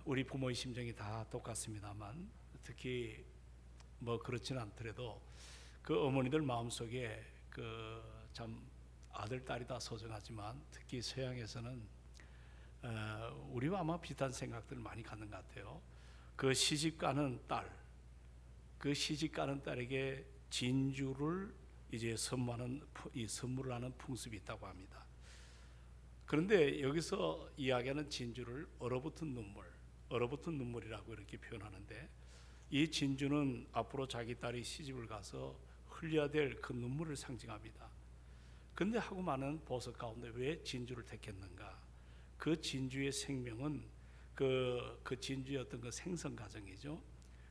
우리 부모의 심정이 다 똑같습니다만, 특히 뭐 그렇지는 않더라도 그 어머니들 마음속에 그 참 아들 딸이 다 소중하지만, 특히 서양에서는 우리와 아마 비슷한 생각들을 많이 갖는 것 같아요. 그 시집가는 딸, 그 시집가는 딸에게 진주를 이제 선물을 하는 풍습이 있다고 합니다. 그런데 여기서 이야기하는 진주를 얼어붙은 눈물이라고 이렇게 표현하는데, 이 진주는 앞으로 자기 딸이 시집을 가서 흘려야 될 그 눈물을 상징합니다. 근데 하고 많은 보석 가운데 왜 진주를 택했는가? 그 진주의 생명은 그 진주의 어떤 그 생성 과정이죠.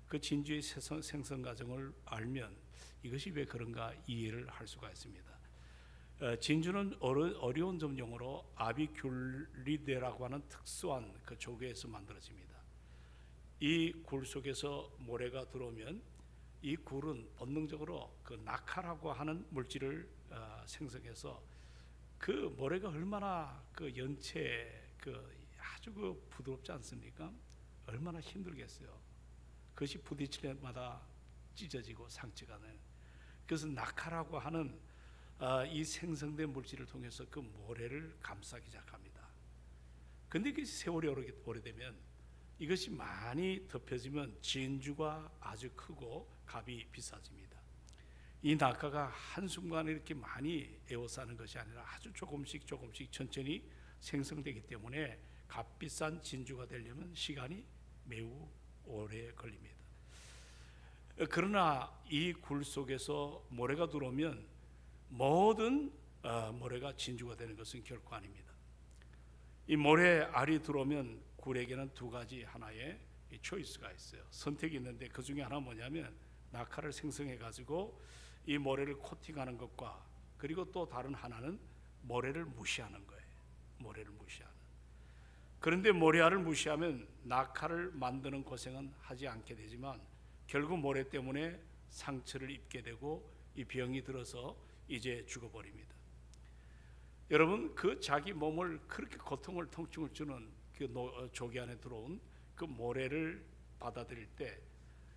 그 진주의 생성 과정을 알면 이것이 왜 그런가 이해를 할 수가 있습니다. 진주는 어려운 점용으로 아비귤리데라고 하는 특수한 그 조개에서 만들어집니다. 이 굴 속에서 모래가 들어오면 이 굴은 본능적으로 그 낙하라고 하는 물질을 생성해서, 그 모래가 얼마나 그 연체 아주 그 부드럽지 않습니까? 얼마나 힘들겠어요. 그것이 부딪힐 때마다 찢어지고 상처가 나요. 그래서 낙하라고 하는 이 생성된 물질을 통해서 그 모래를 감싸기 시작합니다. 근데 그 세월이 오래되면 이것이 많이 덮여지면 진주가 아주 크고 값이 비싸집니다. 이 낙하가 한순간에 이렇게 많이 에워싸는 것이 아니라 아주 조금씩 천천히 생성되기 때문에 값비싼 진주가 되려면 시간이 매우 오래 걸립니다. 그러나 이 굴 속에서 모래가 들어오면 모든 모래가 진주가 되는 것은 결코 아닙니다. 이 모래 알이 들어오면 굴에게는 두 가지 하나의 초이스가 있어요. 선택이 있는데 그 중에 하나는 뭐냐면 낙하를 생성해 가지고 이 모래를 코팅하는 것과, 그리고 또 다른 하나는 모래를 무시하는 거예요. 모래를 무시하는. 그런데 모래알을 무시하면 낙하를 만드는 고생은 하지 않게 되지만 결국 모래 때문에 상처를 입게 되고 이 병이 들어서 이제 죽어버립니다. 여러분, 그 자기 몸을 그렇게 고통을 통증을 주는 그 조개 안에 들어온 그 모래를 받아들일 때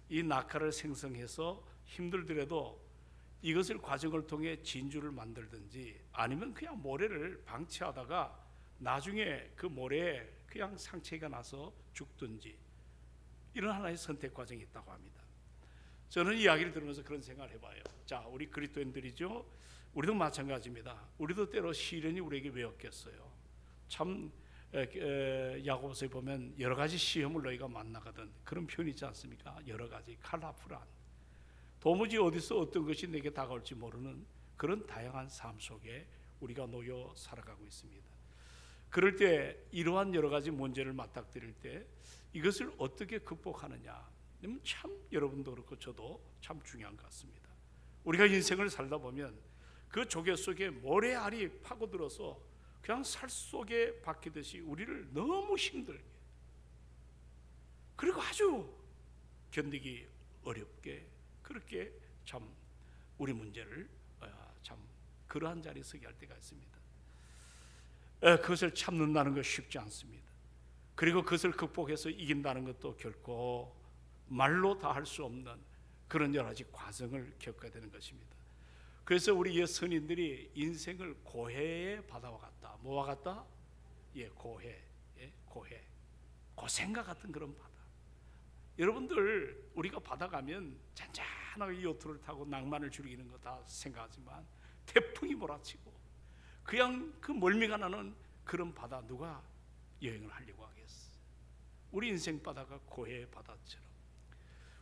이 낙하를 생성해서 힘들더라도 이것을 과정을 통해 진주를 만들든지, 아니면 그냥 모래를 방치하다가 나중에 그 모래에 그냥 상처가 나서 죽든지, 이런 하나의 선택 과정이 있다고 합니다. 저는 이야기를 들으면서 그런 생각을 해봐요. 자, 우리 그리스도인들이죠. 우리도 마찬가지입니다. 우리도 때로 시련이 우리에게 왜 없겠어요. 참 야고보서에 보면 여러 가지 시험을 너희가 만나거든, 그런 표현이 있지 않습니까? 여러 가지 칼라풀한, 도무지 어디서 어떤 것이 내게 다가올지 모르는 그런 다양한 삶 속에 우리가 놓여 살아가고 있습니다. 그럴 때 이러한 여러 가지 문제를 맞닥뜨릴 때 이것을 어떻게 극복하느냐, 참 여러분도 그렇고 저도 참 중요한 것 같습니다. 우리가 인생을 살다 보면 그 조개 속에 모래알이 파고들어서 그냥 살 속에 박히듯이 우리를 너무 힘들게, 그리고 아주 견디기 어렵게, 그렇게 참 우리 문제를 참 그러한 자리에 서게 할 때가 있습니다. 그것을 참는다는 것이 쉽지 않습니다. 그리고 그것을 극복해서 이긴다는 것도 결코 말로 다 할 수 없는 그런 여러 가지 과정을 겪어야 되는 것입니다. 그래서 우리 옛 선인들이 인생을 고해의 바다와 같다. 뭐와 같다? 고해. 고해. 고생과 같은 그런 바다. 여러분들, 우리가 바다 가면 잔잔하게 요트를 타고 낭만을 즐기는 거 다 생각하지만 태풍이 몰아치고 그냥 그 멀미가 나는 그런 바다 누가 여행을 하려고 하겠어? 우리 인생 바다가 고해의 바다처럼,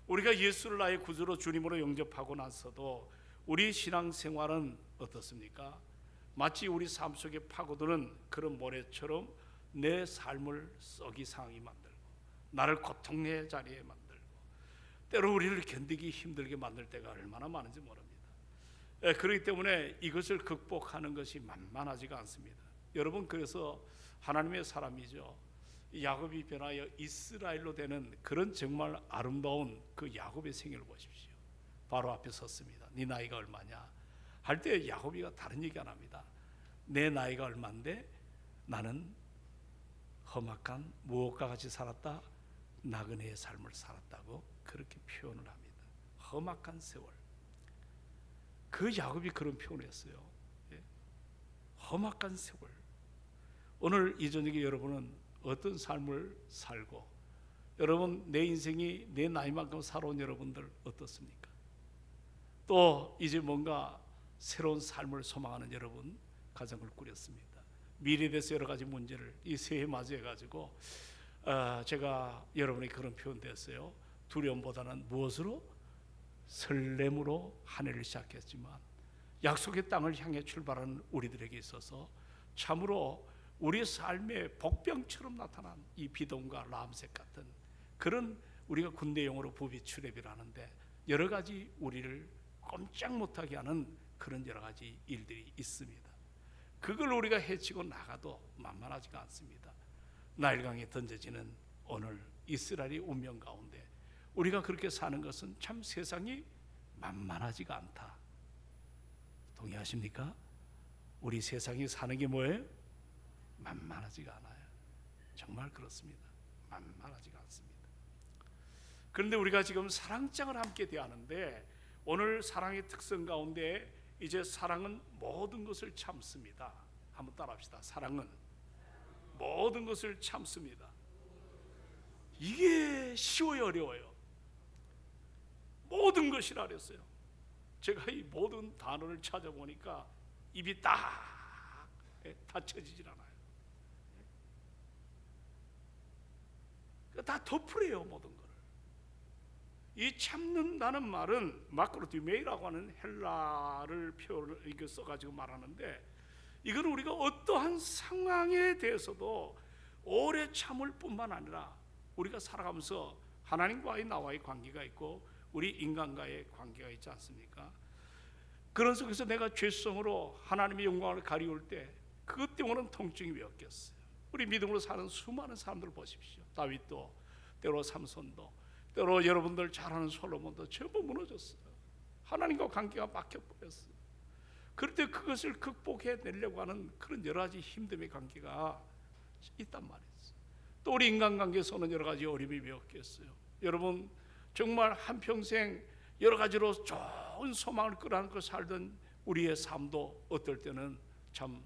우리가 예수를 나의 구주로 주님으로 영접하고 나서도 우리 신앙생활은 어떻습니까? 마치 우리 삶 속에 파고드는 그런 모래처럼 내 삶을 썩이 상하게 만들고 나를 고통의 자리에 만들고 때로 우리를 견디기 힘들게 만들 때가 얼마나 많은지 모릅니다. 그렇기 때문에 이것을 극복하는 것이 만만하지가 않습니다. 여러분, 그래서 하나님의 사람이죠. 야곱이 변하여 이스라엘로 되는 그런 정말 아름다운 그 야곱의 생애를 보십시오. 바로 앞에 섰습니다. 네 나이가 얼마냐 할 때 야곱이가 다른 얘기 안 합니다. 내 나이가 얼마인데 나는 험악한 무엇과 같이 살았다? 나그네의 삶을 살았다고 그렇게 표현을 합니다. 험악한 세월. 그 야곱이 그런 표현을 했어요. 예? 험악한 세월. 오늘 이 저녁에 여러분은 어떤 삶을 살고, 여러분 내 인생이 내 나이만큼 살아온 여러분들 어떻습니까? 또 이제 뭔가 새로운 삶을 소망하는 여러분 가정을 꾸렸습니다. 미래에 대해서 여러 가지 문제를 이 새해 맞이해 가지고 제가 여러분에게 그런 표현됐어요. 두려움보다는 무엇으로? 설렘으로 한 해를 시작했지만 약속의 땅을 향해 출발하는 우리들에게 있어서 참으로 우리의 삶의 복병처럼 나타난 이 비동과 라암색 같은 그런, 우리가 군대 용어로 부비출애비라는데 여러 가지 우리를 꼼짝 못하게 하는 그런 여러 가지 일들이 있습니다. 그걸 우리가 헤치고 나가도 만만하지가 않습니다. 나일강에 던져지는 오늘 이스라엘의 운명 가운데 우리가 그렇게 사는 것은 참 세상이 만만하지가 않다. 동의하십니까? 우리 세상이 사는 게 뭐예요? 만만하지가 않아요. 정말 그렇습니다. 만만하지가 않습니다. 그런데 우리가 지금 사랑장을 함께 대하는데 오늘 사랑의 특성 가운데 이제 사랑은 모든 것을 참습니다. 한번 따라합시다. 사랑은 모든 것을 참습니다. 이게 쉬워요, 어려워요? 모든 것이라 그랬어요. 제가 이 모든 단어를 찾아보니까 입이 딱 닫혀지질 않아요. 다 덮으래요, 모든 걸. 이 참는다는 말은 마크로티메이라고 하는 헬라를 표현을 이거 써가지고 말하는데, 이건 우리가 어떠한 상황에 대해서도 오래 참을 뿐만 아니라 우리가 살아가면서 하나님과의 나와의 관계가 있고 우리 인간과의 관계가 있지 않습니까? 그런 속에서 내가 죄성으로 하나님의 영광을 가리울 때 그것 때문에 통증이 왜 없겠어요? 우리 믿음으로 사는 수많은 사람들 보십시오. 다윗도, 때로 삼손도, 때로 여러분들 잘 아는 솔로몬도 전부 무너졌어요. 하나님과 관계가 막혀버렸어요. 그럴 때 그것을 극복해내려고 하는 그런 여러 가지 힘듦의 관계가 있단 말이에요. 또 우리 인간관계에서는 여러 가지 어려움이 왜 없겠어요? 여러분 정말 한평생 여러 가지로 좋은 소망을 끌어안고 살던 우리의 삶도 어떨 때는 참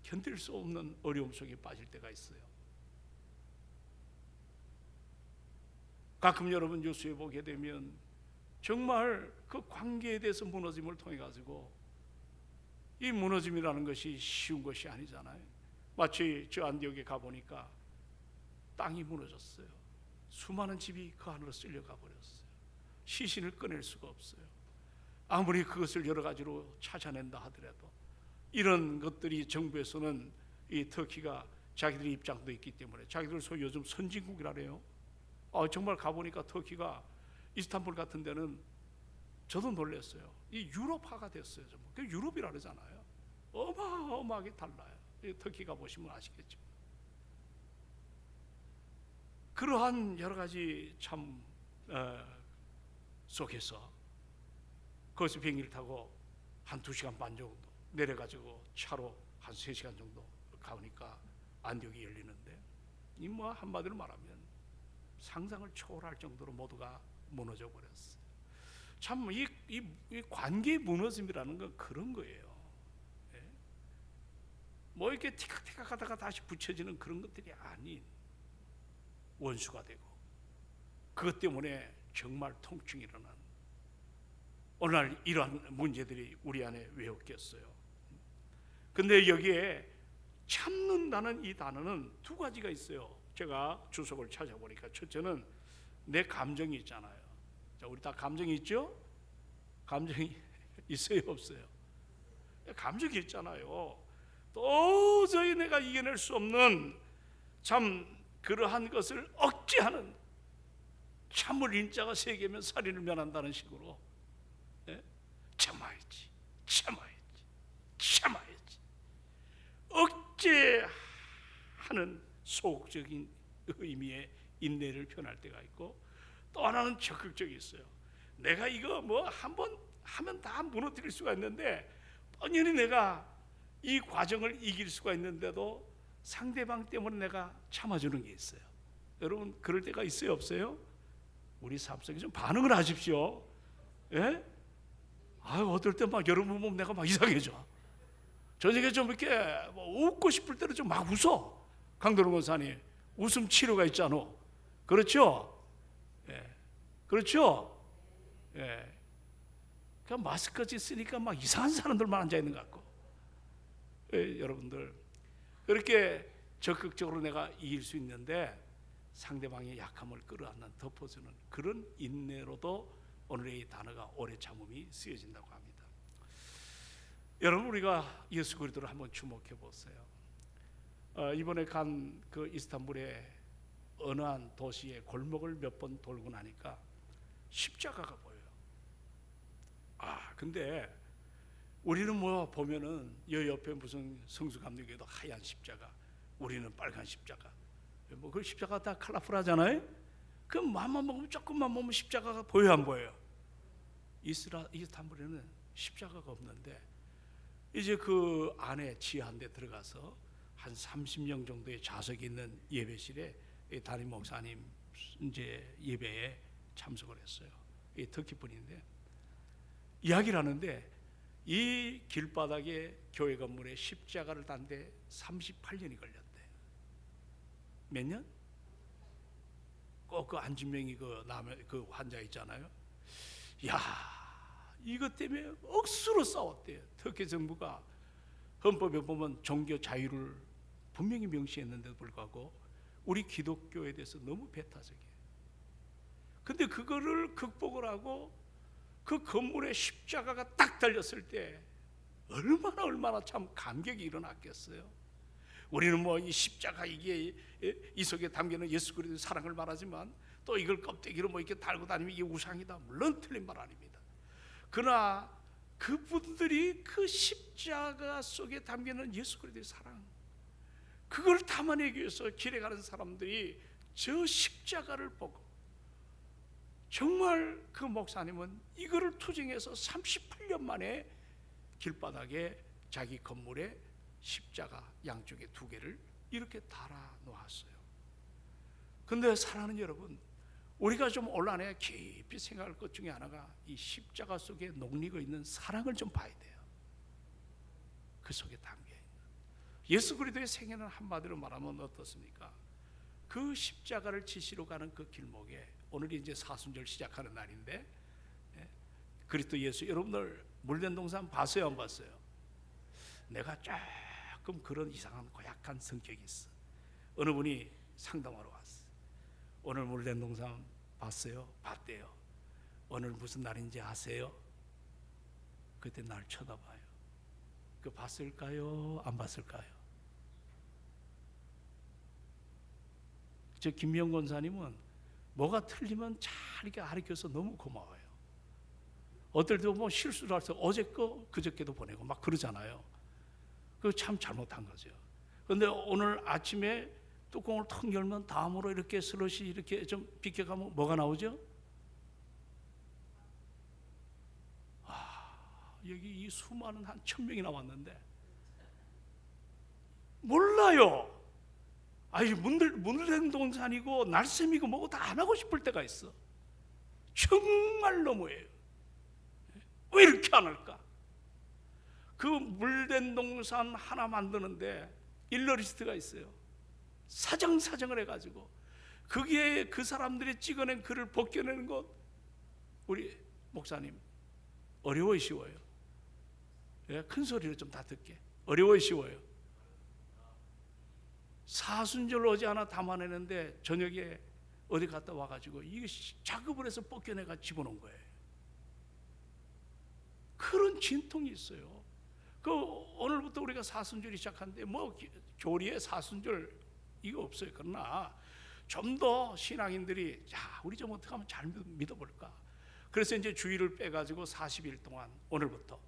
견딜 수 없는 어려움 속에 빠질 때가 있어요. 가끔 여러분 뉴스에 보게 되면 정말 그 관계에 대해서 무너짐을 통해 가지고, 이 무너짐이라는 것이 쉬운 것이 아니잖아요. 마치 저 안디옥에 가보니까 땅이 무너졌어요. 수많은 집이 그 안으로 쓸려가 버렸어요. 시신을 꺼낼 수가 없어요. 아무리 그것을 여러 가지로 찾아낸다 하더라도 이런 것들이 정부에서는 이 터키가 자기들의 입장도 있기 때문에 자기들 소위 요즘 선진국이라래요. 정말 가보니까 터키가 이스탄불 같은 데는 저도 놀랐어요. 이 유럽화가 됐어요. 그 유럽이라 그러잖아요. 어마어마하게 달라요. 터키 가보시면 아시겠죠. 그러한 여러 가지 참 속에서 거기서 비행기를 타고 한 2시간 반 정도 내려가지고 차로 한 3시간 정도 가보니까 안디옥이 열리는데, 이 뭐 한마디로 말하면 상상을 초월할 정도로 모두가 무너져 버렸어요. 참 이 관계의 무너짐이라는 건 그런 거예요. 예? 뭐 이렇게 티각티각 하다가 다시 붙여지는 그런 것들이 아닌 원수가 되고, 그것 때문에 정말 통증이 일어나는 오늘날 이러한 문제들이 우리 안에 왜 없겠어요? 근데 여기에 참는다는 이 단어는 2가지가 있어요. 제가 주석을 찾아보니까 첫째는 내 감정이 있잖아요. 자, 우리 다 감정이 있죠? 감정이 있어요, 없어요? 감정이 있잖아요. 도저히 내가 이겨낼 수 없는 참 그러한 것을 억제하는, 참을 인자가 3개면 살인을 면한다는 식으로 참아야지, 참아야지, 참아야지, 억제하는 소극적인 의미의 인내를 표현할 때가 있고, 또 하나는 적극적이 있어요. 내가 이거 뭐 한번 하면 다 무너뜨릴 수가 있는데 뻔히 내가 이 과정을 이길 수가 있는데도 상대방 때문에 내가 참아주는 게 있어요. 여러분 그럴 때가 있어요, 없어요? 우리 삶 속에 좀 반응을 하십시오. 예? 어떨 때 막 여러분 보면 내가 막 이상해져. 저녁에 좀 이렇게 뭐 웃고 싶을 때는 좀 막 웃어. 강도론 권사님, 웃음 치료가 있잖아. 그렇죠? 예. 그렇죠? 예. 그러니까 마스크까지 쓰니까 막 이상한 사람들만 앉아 있는 것 같고. 예, 여러분들 그렇게 적극적으로 내가 이길 수 있는데 상대방의 약함을 끌어안는 덮어주는 그런 인내로도 오늘의 이 단어가 오래 참음이 쓰여진다고 합니다. 여러분 우리가 예수 그리스도를 한번 주목해 보세요. 이번에 간 그 이스탄불의 어느 한 도시의 골목을 몇 번 돌고 나니까 십자가가 보여요. 근데 우리는 뭐 보면은 여 옆에 무슨 성수감리교회도 하얀 십자가, 우리는 빨간 십자가. 뭐 그 십자가 다 컬러풀하잖아요. 그 맘만 먹으면 조금만 먹으면 십자가가 보여 안 보여요? 이스탄불에는 십자가가 없는데 이제 그 안에 지하 한 대 들어가서 한 30명 정도의 좌석이 있는 예배실에 담임 목사님 이제 예배에 참석을 했어요. 이 터키분인데 이야기를 하는데 이 길바닥에 교회 건물에 십자가를 단 데 38년이 걸렸대. 몇 년? 꼭 그 안진명이 그 환자 있잖아요. 이것 때문에 억수로 싸웠대요. 터키 정부가 헌법에 보면 종교 자유를 분명히 명시했는데도 불구하고 우리 기독교에 대해서 너무 배타적이에요. 근데 그거를 극복을 하고 그 건물에 십자가가 딱 달렸을 때 얼마나 참 감격이 일어났겠어요. 우리는 뭐 이 십자가 이게 이 속에 담기는 예수 그리스도의 사랑을 말하지만 또 이걸 껍데기로 뭐 이렇게 달고 다니면 이게 우상이다. 물론 틀린 말 아닙니다. 그러나 그분들이 그 십자가 속에 담기는 예수 그리스도의 사랑, 그걸 담아내기 위해서 길에 가는 사람들이 저 십자가를 보고 정말 그 목사님은 이거를 투쟁해서 38년 만에 길바닥에 자기 건물에 십자가 양쪽에 2개를 이렇게 달아 놓았어요. 근데 사랑하는 여러분, 우리가 좀 온란에 깊이 생각할 것 중에 하나가 이 십자가 속에 녹리고 있는 사랑을 좀 봐야 돼요. 그 속에 담겨 있는 예수 그리스도의 생애는 한마디로 말하면 어떻습니까? 그 십자가를 지시러 가는 그 길목에 오늘이 이제 사순절 시작하는 날인데 그리스도 예수, 여러분들 물된 동산 봤어요 안 봤어요? 내가 조금 그런 이상한 고약한 성격이 있어. 어느 분이 상담하러 왔어. 오늘 물된 동산 봤어요? 봤대요. 오늘 무슨 날인지 아세요? 그때 날 쳐다봐요. 그 봤을까요? 안 봤을까요? 저 김명 권사님은 뭐가 틀리면 잘 이렇게 가르쳐서 너무 고마워요. 어떨 때 뭐 실수를 해서 어제 거 그저께도 보내고 막 그러잖아요. 그거 참 잘못한 거죠. 그런데 오늘 아침에 뚜껑을 턱 열면 다음으로 이렇게 슬롯이 이렇게 좀 비켜가면 뭐가 나오죠? 여기 이 수많은 한 1000명이 나왔는데 몰라요. 문들된 동산이고 날쌘이고 뭐고 다 안 하고 싶을 때가 있어. 정말 너무해요. 왜 이렇게 안 할까? 그 물된 동산 하나 만드는데 일러리스트가 있어요. 사정을 해가지고 거기에 그 사람들이 찍어낸 글을 벗겨내는 것, 우리 목사님 어려워요, 쉬워요? 큰 소리로 좀 다 듣게. 어려워요, 쉬워요? 사순절 어제 하나 담아내는데 저녁에 어디 갔다 와가지고 이게 작업을 해서 벗겨내가 집어넣은 거예요. 그런 진통이 있어요. 오늘부터 우리가 사순절이 시작하는데 뭐 교리에 사순절 이거 없어요. 그러나 좀 더 신앙인들이 우리 좀 어떻게 하면 잘 믿어볼까? 그래서 이제 주일을 빼가지고 40일 동안 오늘부터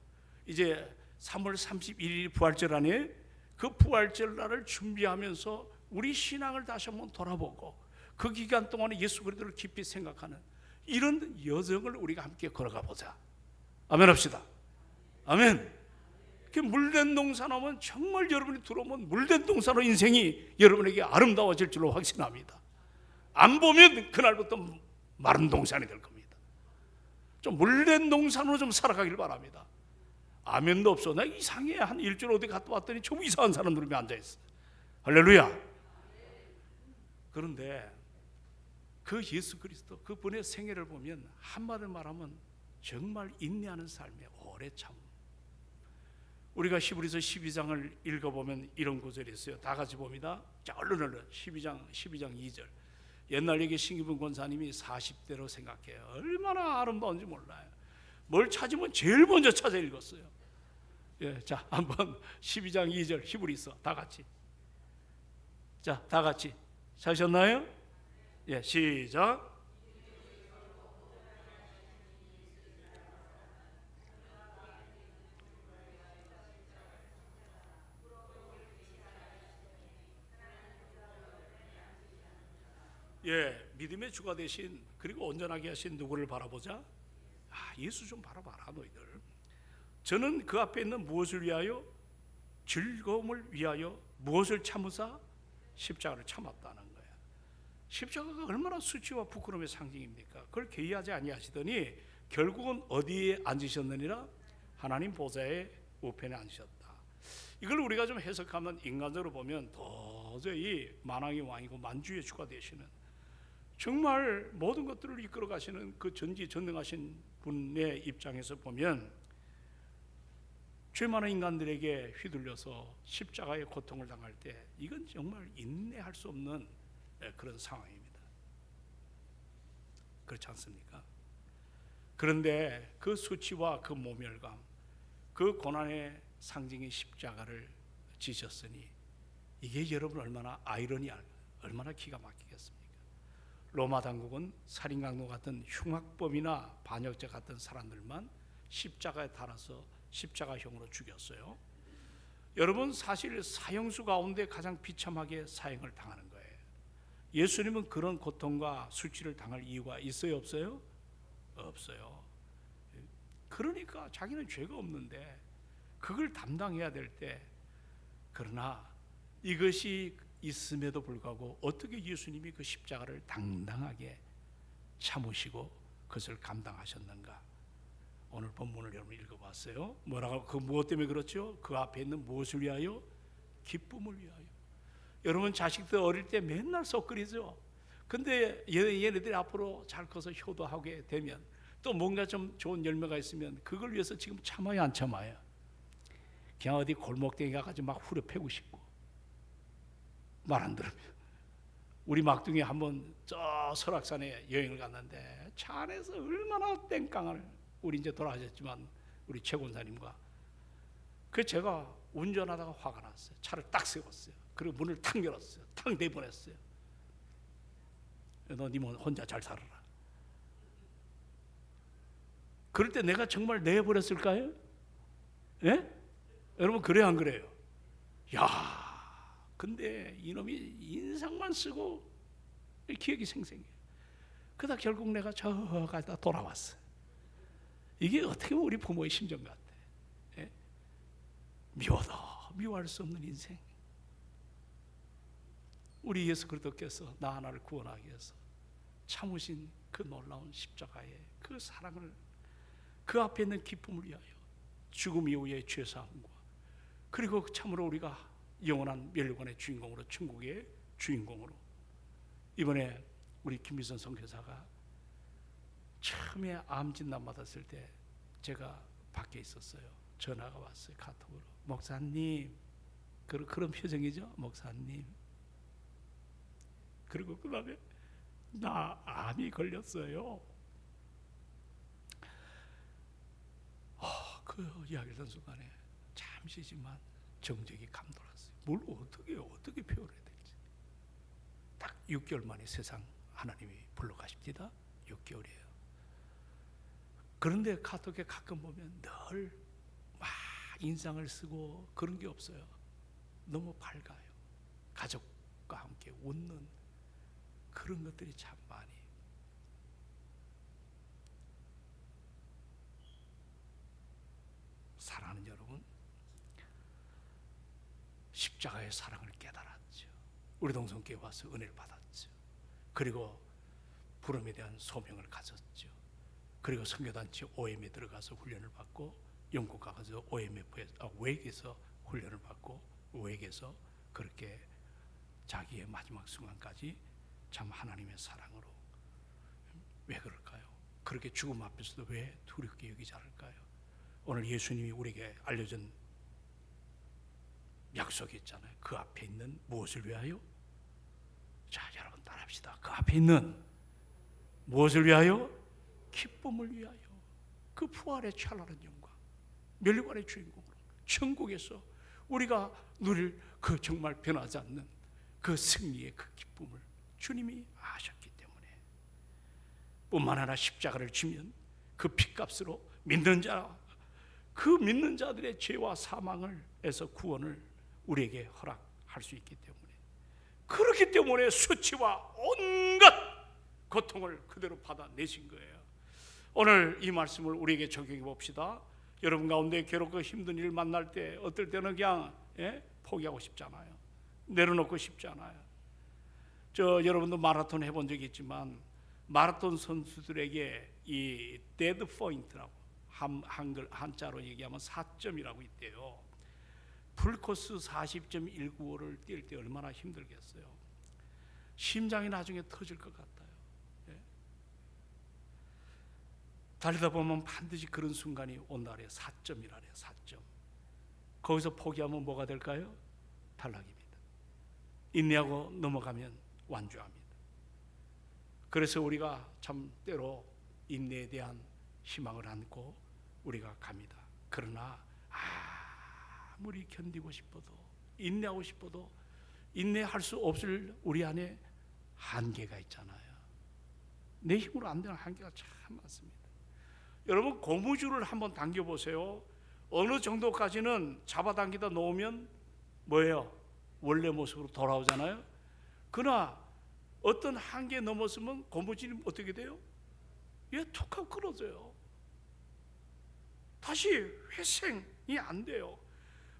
이제 3월 31일이 부활절 아니에요? 그 부활절 날을 준비하면서 우리 신앙을 다시 한번 돌아보고 그 기간 동안에 예수 그리스도를 깊이 생각하는 이런 여정을 우리가 함께 걸어가 보자. 아멘 합시다. 아멘. 물된 동산하면 정말 여러분이 들어오면 물된 동산으로 인생이 여러분에게 아름다워질 줄로 확신합니다. 안 보면 그날부터 마른 동산이 될 겁니다. 좀 물된 동산으로 좀 살아가길 바랍니다. 아멘도 없어. 나 이상해. 한 일주일 어디 갔다 왔더니 좀 이상한 사람들이 앉아있어. 할렐루야. 그런데 그 예수 그리스도 그분의 생애를 보면 한마디로 말하면 정말 인내하는 삶에 오래 참. 우리가 히브리서 12장을 읽어보면 이런 구절이 있어요. 다 같이 봅니다. 자, 얼른 12장 2절. 옛날 얘기 신기분 권사님이 40대로 생각해요. 얼마나 아름다운지 몰라요. 뭘 찾으면 제일 먼저 찾아 읽었어요. 예, 자, 한번 12장 2절 히브리서 다 같이. 자, 다 같이 찾으셨나요? 예, 시작. 예, 믿음의 주가 되신 그리고 온전하게 하신 누구를 바라보자? 아, 예수 좀 바라봐라 너희들. 저는 그 앞에 있는 무엇을 위하여? 즐거움을 위하여 무엇을 참으사? 십자가를 참았다는 거야. 십자가가 얼마나 수치와 부끄러움의 상징입니까? 그걸 개의하지 아니하시더니 결국은 어디에 앉으셨느니라? 하나님 보좌의 우편에 앉으셨다. 이걸 우리가 좀 해석하면 인간적으로 보면 도저히 만왕의 왕이고 만주의 주가 되시는 정말 모든 것들을 이끌어 가시는 그 전지전능하신 분의 입장에서 보면 죄 많은 인간들에게 휘둘려서 십자가의 고통을 당할 때 이건 정말 인내할 수 없는 그런 상황입니다. 그렇지 않습니까? 그런데 그 수치와 그 모멸감, 그 고난의 상징인 십자가를 지셨으니 이게 여러분 얼마나 아이러니할, 얼마나 기가 막히겠습니까? 로마 당국은 살인 강도 같은 흉악범이나 반역자 같은 사람들만 십자가에 달아서 십자가형으로 죽였어요. 여러분, 사실 사형수 가운데 가장 비참하게 사형을 당하는 거예요. 예수님은 그런 고통과 수치를 당할 이유가 있어요, 없어요? 없어요. 그러니까 자기는 죄가 없는데 그걸 담당해야 될 때, 그러나 이것이 있음에도 불구하고 어떻게 예수님이 그 십자가를 당당하게 참으시고 그것을 감당하셨는가? 오늘 본문을 여러분 읽어봤어요. 뭐라고? 그 무엇 때문에 그렇죠? 그 앞에 있는 무엇을 위하여? 기쁨을 위하여. 여러분 자식들 어릴 때 맨날 썩그리죠. 근데 얘네들이 앞으로 잘 커서 효도하게 되면 또 뭔가 좀 좋은 열매가 있으면 그걸 위해서 지금 참아요, 안 참아요? 그냥 어디 골목댕이 가가지고 막 후려 패고 싶고 말 안 들으면. 우리 막둥이 한번 저 설악산에 여행을 갔는데 차 안에서 얼마나 땡깡을, 우리 이제 돌아가셨지만 우리 최 권사님과, 그 제가 운전하다가 화가 났어요. 차를 딱 세웠어요. 그리고 문을 탁 열었어요. 탁 내보냈어요. 너 님 혼자 잘 살아라. 그럴 때 내가 정말 내버렸을까요? 예? 여러분 그래요, 안 그래요? 야, 근데 이놈이 인상만 쓰고 기억이 생생해요. 그러다 결국 내가 저 가다 돌아왔어요. 이게 어떻게 보면 우리 부모의 심정 같아. 예? 미워도 미워할 수 없는 인생. 우리 예수 그리스도께서 나 하나를 구원하기 위해서 참으신 그 놀라운 십자가의 그 사랑을, 그 앞에 있는 기쁨을 위하여 죽음 이후의 죄사함과, 그리고 참으로 우리가 영원한 멸류관의 주인공으로, 천국의 주인공으로. 이번에 우리 김미선 선교사가 처음에 암 진단 받았을 때 제가 밖에 있었어요. 전화가 왔어요, 카톡으로. 목사님, 그런 표정이죠, 목사님. 그리고 그 다음에 나 암이 걸렸어요. 그 이야기를 한 순간에 잠시지만 정적이 감돌았어요. 뭘 어떻게 표현해야 될지. 딱 6개월 만에 세상 하나님이 불러가십니다. 6개월이에요. 그런데 카톡에 가끔 보면 늘 막 인상을 쓰고 그런 게 없어요. 너무 밝아요. 가족과 함께 웃는 그런 것들이 참 많이. 사랑하는 여러분, 십자가의 사랑을 깨달았죠. 우리 동성교회 와서 은혜를 받았죠. 그리고 부름에 대한 소명을 가졌죠. 그리고 선교단체 OM에 들어가서 훈련을 받고 영국 가서 웨이에서 훈련을 받고 웨이에서 그렇게 자기의 마지막 순간까지 참 하나님의 사랑으로. 왜 그럴까요? 그렇게 죽음 앞에서도 왜 두렵게 여기지 않을까요? 오늘 예수님이 우리에게 알려준 약속이 있잖아요. 그 앞에 있는 무엇을 위하여? 자, 여러분 따라합시다. 그 앞에 있는 무엇을 위하여? 기쁨을 위하여. 그 부활의 찬란한 영광, 멸류관의 주인공으로 천국에서 우리가 누릴 그 정말 변하지 않는 그 승리의 그 기쁨을 주님이 아셨기 때문에, 뿐만 아니라 십자가를 지면 그 핏값으로 믿는 자, 그 믿는 자들의 죄와 사망을 해서 구원을 우리에게 허락할 수 있기 때문에, 그렇기 때문에 수치와 온갖 고통을 그대로 받아내신 거예요. 오늘 이 말씀을 우리에게 적용해 봅시다. 여러분 가운데 괴롭고 힘든 일을 만날 때 어떨 때는 그냥 포기하고 싶잖아요. 내려놓고 싶지 않아요. 여러분도 마라톤 해본 적이 있지만 마라톤 선수들에게 이 데드 포인트라고 한자로 얘기하면 4점이라고 있대요. 풀코스 40.195를 뛸 때 얼마나 힘들겠어요. 심장이 나중에 터질 것 같아요. 달리다 보면 반드시 그런 순간이 온다 그래요. 4점이라래요. 4점. 거기서 포기하면 뭐가 될까요? 탈락입니다. 인내하고 넘어가면 완주합니다. 그래서 우리가 참 때로 인내에 대한 희망을 안고 우리가 갑니다. 그러나 아무리 견디고 싶어도, 인내하고 싶어도 인내할 수 없을 우리 안에 한계가 있잖아요. 내 힘으로 안 되는 한계가 참 많습니다. 여러분 고무줄을 한번 당겨보세요. 어느 정도까지는 잡아당기다 놓으면 뭐예요? 원래 모습으로 돌아오잖아요. 그러나 어떤 한계 넘었으면 고무줄이 어떻게 돼요? 툭 하고 끊어져요. 다시 회생이 안 돼요.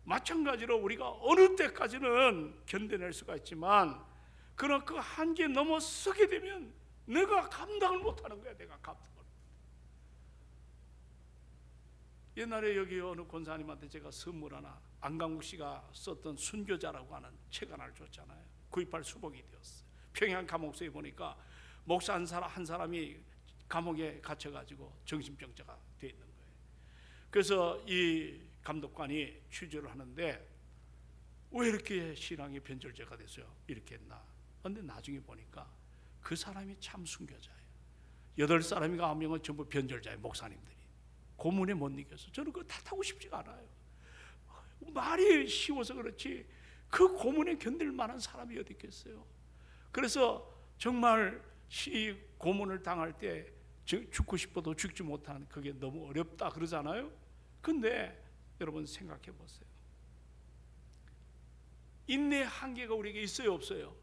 마찬가지로 우리가 어느 때까지는 견뎌낼 수가 있지만, 그러나 그 한계 넘어서게 되면 내가 감당을 못하는 거야. 내가 감당을. 옛날에 여기 어느 권사님한테 제가 선물 하나, 안강국 씨가 썼던 순교자라고 하는 책 하나를 줬잖아요. 구입할 수복이 되었어요. 평양 감옥소에 보니까 목사 한 사람이 감옥에 갇혀가지고 정신병자가 되어 있는 거예요. 그래서 이 감독관이 취재를 하는데 왜 이렇게 신앙이 변절제가 됐어요? 이렇게 했나? 그런데 나중에 보니까 그 사람이 참 순교자예요. 8사람인가 9명은 전부 변절자예요. 목사님들이. 고문에 못 이겨서. 저는 그거 탓하고 싶지가 않아요. 말이 쉬워서 그렇지 그 고문에 견딜 만한 사람이 어디 있겠어요. 그래서 정말 이 고문을 당할 때 죽고 싶어도 죽지 못하는, 그게 너무 어렵다 그러잖아요. 근데 여러분 생각해 보세요. 인내의 한계가 우리에게 있어요, 없어요?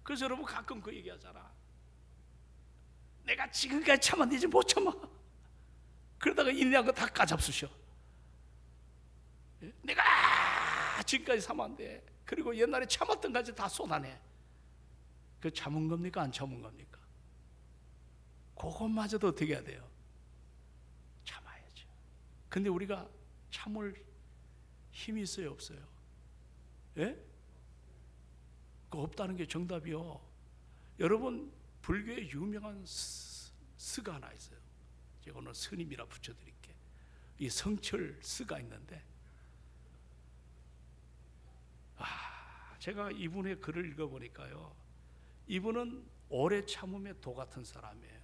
그래서 여러분 가끔 그 얘기하잖아. 내가 지금까지 참았는데 이제 못 참아. 그러다가 인내한 거 다 까잡수셔. 내가 지금까지 참았는데, 그리고 옛날에 참았던 까지 다 쏟아내. 그 참은 겁니까? 안 참은 겁니까? 그것마저도 어떻게 해야 돼요? 참아야죠. 근데 우리가 참을 힘이 있어요, 없어요? 예? 그 없다는 게 정답이요. 여러분 불교에 유명한 스가 하나 있어요. 제가 오늘 스님이라 붙여드릴게. 이 성철 스가 있는데, 제가 이분의 글을 읽어보니까요, 이분은 오래 참음의 도 같은 사람이에요.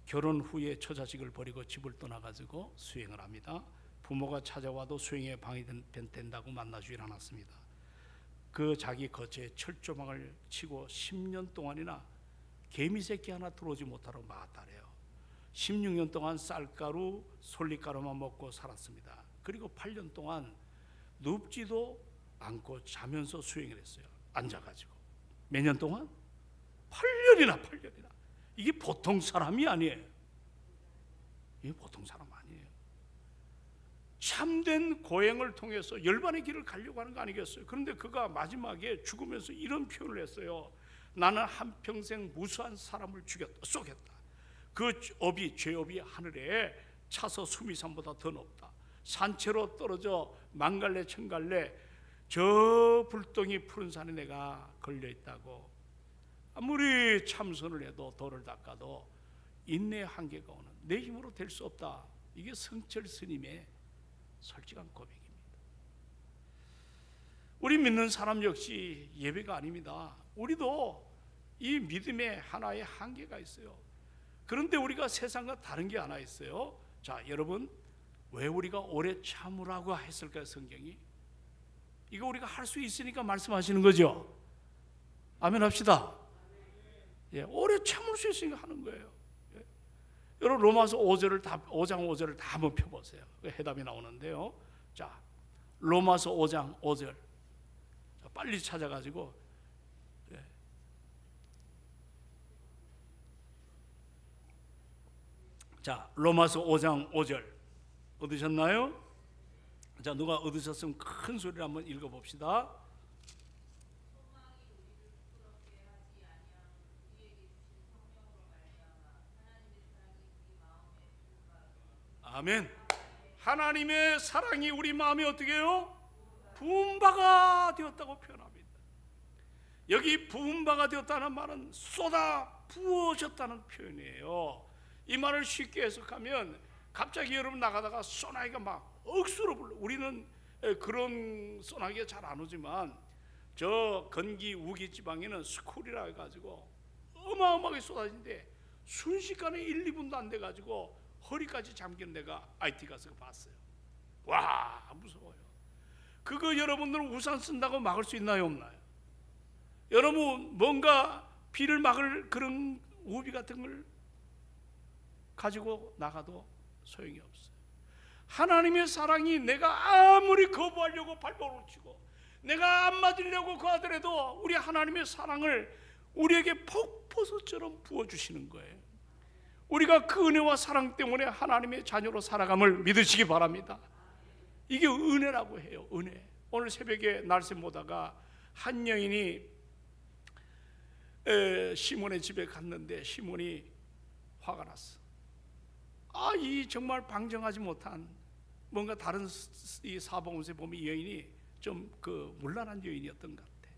결혼 후에 처자식을 버리고 집을 떠나가지고 수행을 합니다. 부모가 찾아와도 수행에 방해된다고 만나주질 않았습니다. 그 자기 거처에 철조망을 치고 10년 동안이나 개미새끼 하나 들어오지 못하러 막았다래요. 16년 동안 쌀가루, 솔잎가루만 먹고 살았습니다. 그리고 8년 동안 눕지도 않고 자면서 수행을 했어요. 앉아가지고. 몇 년 동안? 8년이나. 이게 보통 사람이 아니에요. 이게 보통 사람 아니에요. 참된 고행을 통해서 열반의 길을 가려고 하는 거 아니겠어요? 그런데 그가 마지막에 죽으면서 이런 표현을 했어요. 나는 한평생 무수한 사람을 쏘겠다. 그 죄업이 하늘에 차서 수미산보다 더 높다. 산채로 떨어져 만갈래 천갈래 저 불덩이 푸른 산에 내가 걸려있다고. 아무리 참선을 해도 도를 닦아도 인내의 한계가 오는, 내 힘으로 될 수 없다. 이게 성철 스님의 솔직한 고백입니다. 우리 믿는 사람 역시 예배가 아닙니다. 우리도 이 믿음의 하나의 한계가 있어요. 그런데 우리가 세상과 다른 게 하나 있어요. 자, 여러분, 왜 우리가 오래 참으라고 했을까요? 성경이 이거 우리가 할 수 있으니까 말씀하시는 거죠. 아멘 합시다. 예, 오래 참을 수 있으니까 하는 거예요. 예. 여러분 로마서 5장 5절을 다 한번 펴보세요. 해답이 나오는데요. 자, 로마서 5장 5절 빨리 찾아가지고, 예. 자, 로마서 5장 5절 얻으셨나요? 자, 누가 얻으셨으면 큰 소리로 한번 읽어봅시다. 아멘. 하나님의 사랑이 우리 마음에 어떻게 해요? 부은 바가 되었다고 표현합니다. 여기 부은 바가 되었다는 말은 쏟아 부어졌다는 표현이에요. 이 말을 쉽게 해석하면 갑자기 여러분 나가다가 소나기가 막 억수로 불러. 우리는 그런 소나기가 잘 안 오지만 저 건기 우기 지방에는 스콜이라 해가지고 어마어마하게 쏟아지는데 순식간에 1, 2분도 안 돼가지고 허리까지 잠긴 내가 IT 가서 봤어요. 와, 무서워요. 그거 여러분들 우산 쓴다고 막을 수 있나요, 없나요? 여러분 뭔가 비를 막을 그런 우비 같은 걸 가지고 나가도 소용이 없어요. 하나님의 사랑이 내가 아무리 거부하려고 발버둥을 치고 내가 안 맞으려고 하더라도 우리 하나님의 사랑을 우리에게 폭포수처럼 부어주시는 거예요. 우리가 그 은혜와 사랑 때문에 하나님의 자녀로 살아감을 믿으시기 바랍니다. 이게 은혜라고 해요. 은혜. 오늘 새벽에 날새 보다가 한 여인이 시몬의 집에 갔는데 시몬이 화가 났어. 이 정말 방정하지 못한 뭔가 다른 이 사복음서에 보면 이 여인이 좀 그 문란한 여인이었던 것 같아.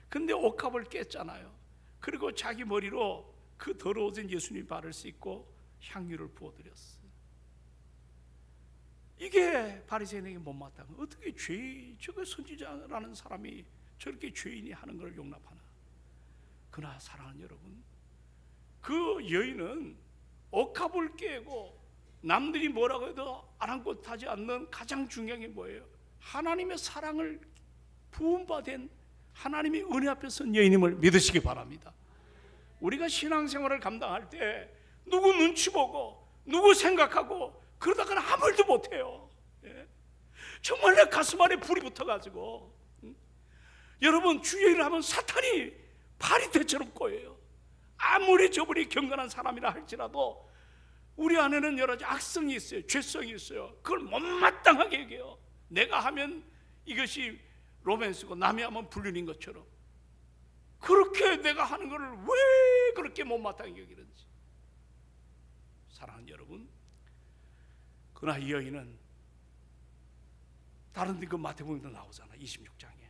근데 옥합을 깼잖아요. 그리고 자기 머리로 그 더러워진 예수님 발을 씻고 향유를 부어드렸어. 이게 바리새인에게 못마땅한, 어떻게 저거 선지자라는 사람이 저렇게 죄인이 하는 걸 용납하나. 그러나 사랑하는 여러분, 그 여인은 옥합을 깨고 남들이 뭐라고 해도 아랑곳하지 않는 가장 중요한 게 뭐예요? 하나님의 사랑을 부음받은 하나님의 은혜 앞에 선 여인임을 믿으시기 바랍니다. 우리가 신앙생활을 감당할 때 누구 눈치 보고 누구 생각하고 그러다가는 아무 일도 못해요. 예? 정말 내 가슴 안에 불이 붙어가지고 여러분 주의 일을 하면 사탄이 파리떼처럼 꼬여요. 아무리 저분이 경건한 사람이라 할지라도 우리 안에는 여러 가지 악성이 있어요. 죄성이 있어요. 그걸 못마땅하게 얘기해요. 내가 하면 이것이 로맨스고 남이 하면 불륜인 것처럼 그렇게 내가 하는 것을 왜 그렇게 못마땅하게 여기는지. 사랑하는 여러분, 그러나 이 여인은 다른 데 그 마태복음도 나오잖아. 26장에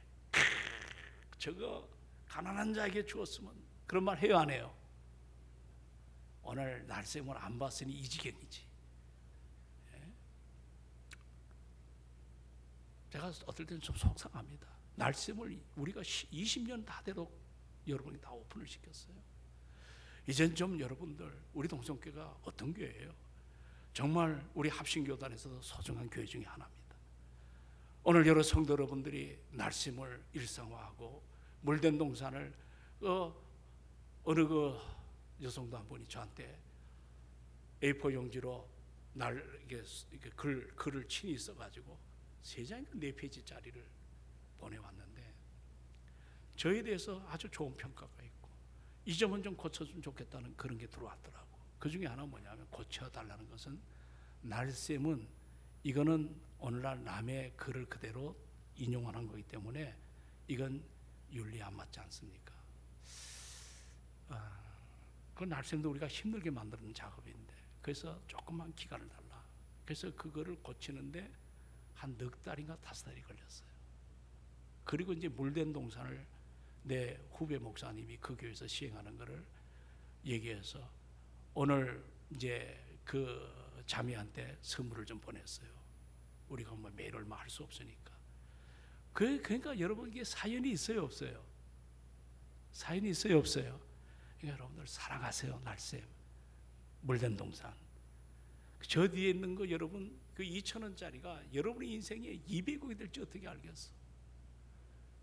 저거 가난한 자에게 주었으면 그런 말 해요, 안 해요? 오늘 날쌔을 안 봤으니 이 지경이지. 예? 제가 어떨 때는 좀 속상합니다. 날쌔을 우리가 20년 다 되도록 여러분이 다 오픈을 시켰어요. 이젠 좀 여러분들, 우리 동성교회가 어떤 교회예요? 정말 우리 합신교단에서도 소중한 교회 중에 하나입니다. 오늘 여러 성도 여러분들이 날쌔을 일상화하고 물된 동산을 어느 그 여성도 한 분이 저한테 A4 용지로 이게 글을 친히 써가지고 3장인가 4페이지짜리를 보내왔는데 저에 대해서 아주 좋은 평가가 있고 이 점은 좀 고쳐주면 좋겠다는 그런 게 들어왔더라고. 그 중에 하나 뭐냐면 고쳐달라는 것은 날쌔은 이거는 오늘날 남의 글을 그대로 인용하는 거기 때문에 이건 윤리에 안 맞지 않습니까? 그 날쌘도 우리가 힘들게 만드는 작업인데, 그래서 조금만 기간을 달라. 그래서 그거를 고치는데 한 넉 달인가 5달이 걸렸어요. 그리고 이제 물된 동산을 내 후배 목사님이 그 교회에서 시행하는 거를 얘기해서 오늘 이제 그 자매한테 선물을 좀 보냈어요. 우리가 뭐 매일 얼마 할 수 없으니까. 그러니까 여러분, 이게 사연이 있어요, 없어요? 사연이 있어요, 없어요? 그러니까 여러분들 사랑하세요. 날쌘 물된 동산. 저 뒤에 있는 거 여러분, 그 2,000원짜리가 여러분의 인생에 200억이 될지 어떻게 알겠어?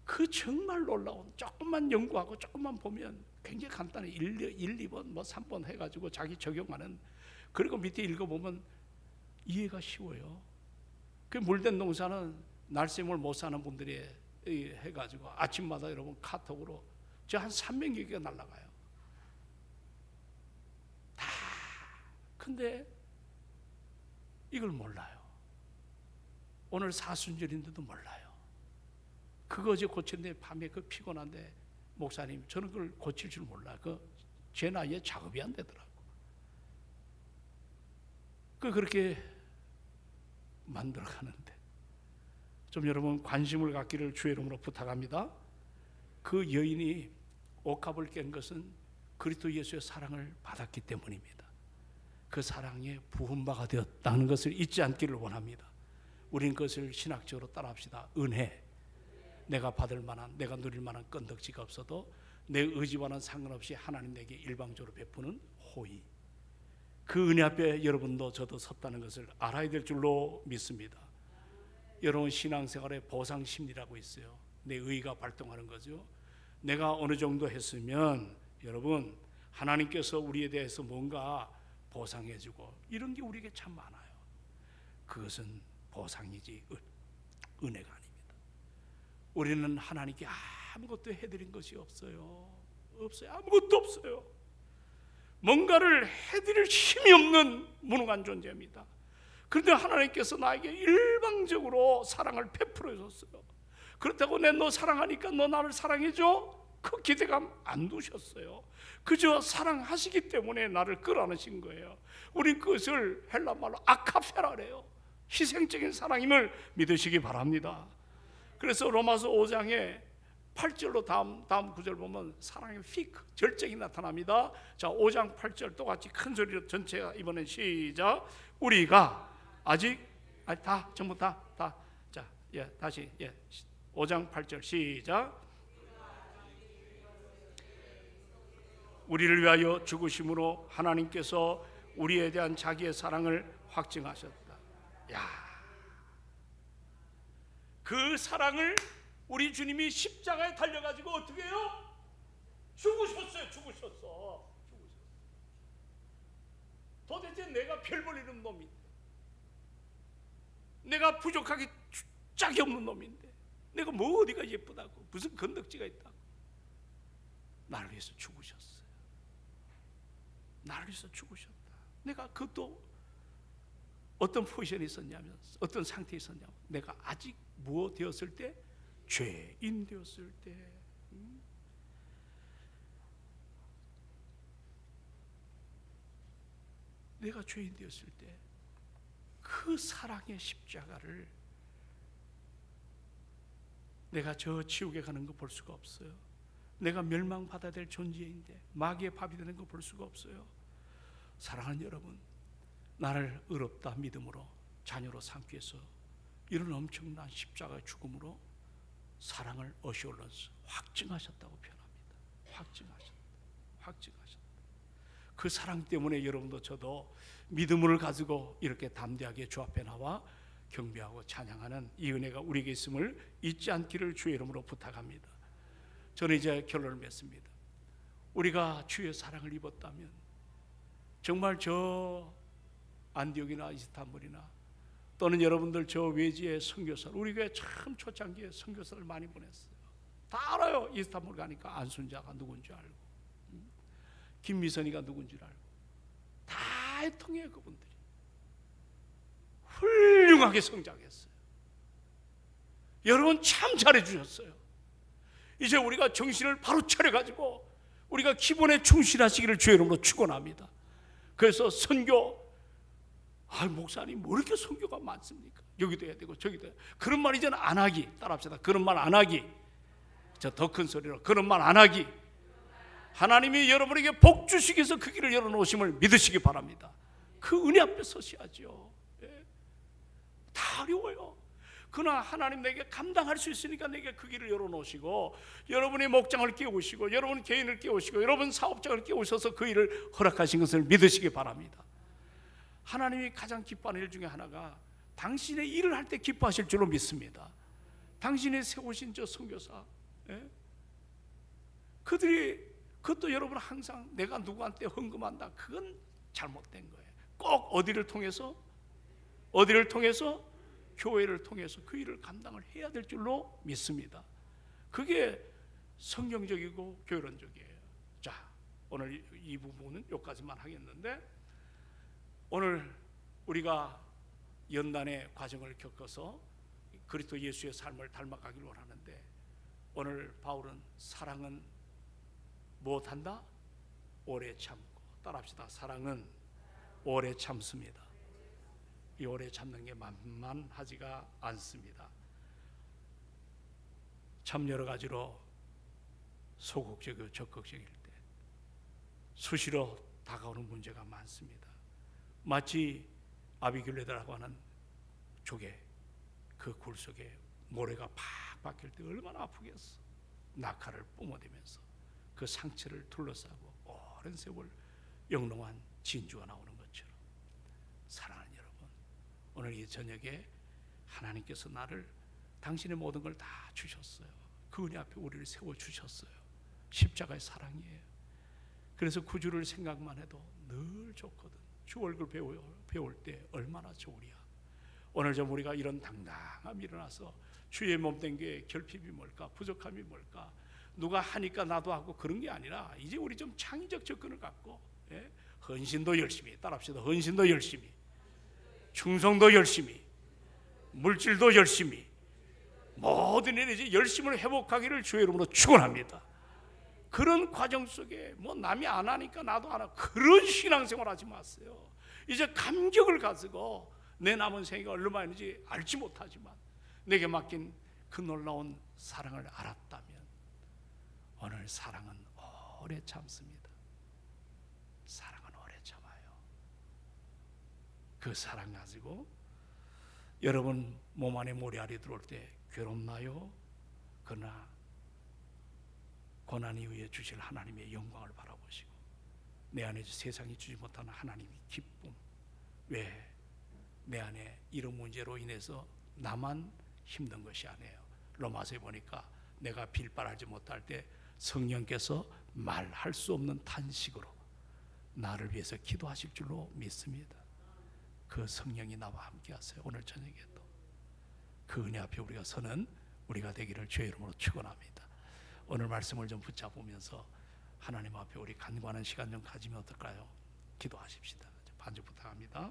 그 정말 놀라운, 조금만 연구하고 조금만 보면 굉장히 간단해. 1, 2번 뭐 3번 해가지고 자기 적용하는. 그리고 밑에 읽어보면 이해가 쉬워요. 그 물된 동산은 날쌘을 못 사는 분들이 해가지고 아침마다 여러분 카톡으로 저 한 300여 개가 날라가요. 다. 근데 이걸 몰라요. 오늘 사순절인데도 몰라요. 그거 어제 고쳤는데 밤에 그 피곤한데, 목사님 저는 그걸 고칠 줄 몰라. 제 나이에 작업이 안 되더라고. 그렇게 만들어가는데 좀 여러분 관심을 갖기를 주의 이름으로 부탁합니다. 그 여인이 옥합을 깬 것은 그리스도 예수의 사랑을 받았기 때문입니다. 그 사랑에 부은바가 되었다는 것을 잊지 않기를 원합니다. 우린 그것을 신학적으로 따라합시다. 은혜. 내가 받을 만한, 내가 누릴 만한 건덕지가 없어도 내 의지와는 상관없이 하나님 내게 일방적으로 베푸는 호의. 그 은혜 앞에 여러분도 저도 섰다는 것을 알아야 될 줄로 믿습니다. 여러분, 신앙생활에 보상심리라고 있어요. 내 의가 발동하는 거죠. 내가 어느 정도 했으면 여러분, 하나님께서 우리에 대해서 뭔가 보상해주고 이런 게 우리에게 참 많아요. 그것은 보상이지 은혜가 아닙니다. 우리는 하나님께 아무것도 해드린 것이 없어요. 아무것도 없어요. 뭔가를 해드릴 힘이 없는 무능한 존재입니다. 그런데 하나님께서 나에게 일방적으로 사랑을 베풀어 줬어요. 그렇다고 너 사랑하니까 너 나를 사랑해줘? 그 기대감 안 두셨어요. 그저 사랑하시기 때문에 나를 끌어안으신 거예요. 우린 그것을 헬라말로 아카페라래요. 희생적인 사랑임을 믿으시기 바랍니다. 그래서 로마서 5장에 8절로 다음 구절 보면 사랑의 피크, 절정이 나타납니다. 자, 5장 8절 똑같이 큰 소리로 전체가 이번엔 시작. 우리가 아직 전부 다 자, 다시 5장 8절 시작. 우리를 위하여 죽으심으로 하나님께서 우리에 대한 자기의 사랑을 확증하셨다. 그 사랑을 우리 주님이 십자가에 달려가지고 어떻게 해요? 죽으셨어. 도대체 내가 별 볼 이런 놈인데, 내가 부족하기 짝이 없는 놈인데, 내가 뭐 어디가 예쁘다고, 무슨 건덕지가 있다고. 나를 위해서 죽으셨어요. 나를 위해서 죽으셨다. 내가 그것도 어떤 포지션에 있었냐면, 어떤 상태에 있었냐면, 내가 아직 무엇 되었을 때? 죄인 되었을 때. 내가 죄인 되었을 때 그 사랑의 십자가를 내가 저 지옥에 가는 거 볼 수가 없어요. 내가 멸망받아야 될 존재인데 마귀의 밥이 되는 거 볼 수가 없어요. 사랑하는 여러분, 나를 의롭다 믿음으로 자녀로 삼기 위해서 이런 엄청난 십자가의 죽음으로 사랑을 어시올런스 확증하셨다고 표현합니다. 확증하셨다. 그 사랑 때문에 여러분도 저도 믿음을 가지고 이렇게 담대하게 주 앞에 나와 경배하고 찬양하는 이 은혜가 우리에게 있음을 잊지 않기를 주의 이름으로 부탁합니다. 저는 이제 결론을 맺습니다. 우리가 주의 사랑을 입었다면 정말 저 안디옥이나 이스탄불이나 또는 여러분들 저 외지의 선교사를, 우리 교회 참 초창기에 선교사를 많이 보냈어요. 다 알아요. 이스탄불 가니까 안순자가 누군지 알고, 김미선이가 누군지 알고, 다 통해요. 그분들이 훌륭하게 성장했어요. 여러분 참 잘해주셨어요. 이제 우리가 정신을 바로 차려가지고 우리가 기본에 충실하시기를 주의 이름으로 축원합니다. 그래서 선교, 목사님 뭐 이렇게 선교가 많습니까? 여기도 해야 되고 저기도 해야 되고. 그런 말 이제는 안 하기. 따라합시다. 그런 말 안 하기. 저 더 큰 소리로 그런 말 안 하기. 하나님이 여러분에게 복 주시기 위해서 그 길을 열어놓으심을 믿으시기 바랍니다. 그 은혜 앞에 서셔야죠. 다 어려워요. 그러나 하나님 내게 감당할 수 있으니까 내게 그 길을 열어놓으시고, 여러분의 목장을 깨우시고, 여러분 개인을 깨우시고, 여러분 사업장을 깨우셔서 그 일을 허락하신 것을 믿으시기 바랍니다. 하나님이 가장 기뻐하는 일 중에 하나가 당신의 일을 할 때 기뻐하실 줄로 믿습니다. 당신이 세우신 저 선교사, 그것도 여러분 항상 내가 누구한테 헌금한다, 그건 잘못된 거예요. 꼭 어디를 통해서 교회를 통해서 그 일을 감당을 해야 될 줄로 믿습니다. 그게 성경적이고 교회론적이에요. 자, 오늘 이 부분은 여기까지만 하겠는데, 오늘 우리가 연단의 과정을 겪어서 그리스도 예수의 삶을 닮아가기를 원하는데, 오늘 바울은 사랑은 무엇한다? 오래 참고. 따라합시다. 사랑은 오래 참습니다. 이 오래 참는 게 만만하지가 않습니다. 참 여러 가지로 소극적이고 적극적일 때 수시로 다가오는 문제가 많습니다. 마치 아비길레드라고 하는 조개, 그 굴 속에 모래가 팍 박힐 때 얼마나 아프겠어. 낙하를 뿜어대면서 그 상처를 둘러싸고 오랜 세월 영롱한 진주가 나오는 것처럼, 사랑하는 여러분, 오늘 이 저녁에 하나님께서 나를, 당신의 모든 걸 다 주셨어요. 그 은혜 앞에 우리를 세워주셨어요. 십자가의 사랑이에요. 그래서 구주를 생각만 해도 늘 좋거든. 주 얼굴 배울 때 얼마나 좋으랴. 오늘 좀 우리가 이런 당당함이 일어나서 주의 몸된 게 결핍이 뭘까, 부족함이 뭘까, 누가 하니까 나도 하고 그런 게 아니라, 이제 우리 좀 창의적 접근을 갖고, 헌신도 열심히, 따라합시다. 헌신도 열심히, 충성도 열심히, 물질도 열심히, 모든 일에 이제 열심을 회복하기를 주의 이름으로 축원합니다. 그런 과정 속에 뭐 남이 안 하니까 나도 안 하고 그런 신앙생활 하지 마세요. 이제 감격을 가지고 내 남은 생애가 얼마나 있는지 알지 못하지만 내게 맡긴 그 놀라운 사랑을 알았다면, 오늘 사랑은 오래 참습니다. 사랑은 오래 참아요. 그 사랑 가지고 여러분 몸 안에 모래알이 들어올 때 괴롭나요? 그러나 고난 이후에 주실 하나님의 영광을 바라보시고, 내 안에 세상이 주지 못하는 하나님의 기쁨, 왜 내 안에 이런 문제로 인해서 나만 힘든 것이 아니에요. 로마서에 보니까 내가 빌발하지 못할 때 성령께서 말할 수 없는 탄식으로 나를 위해서 기도하실 줄로 믿습니다. 그 성령이 나와 함께 하세요. 오늘 저녁에도 그 은혜 앞에 우리가 서는 우리가 되기를 주의 이름으로 축원합니다. 오늘 말씀을 좀 붙잡으면서 하나님 앞에 우리 간구하는 시간 좀 가지면 어떨까요? 기도하십시다. 반주 부탁합니다.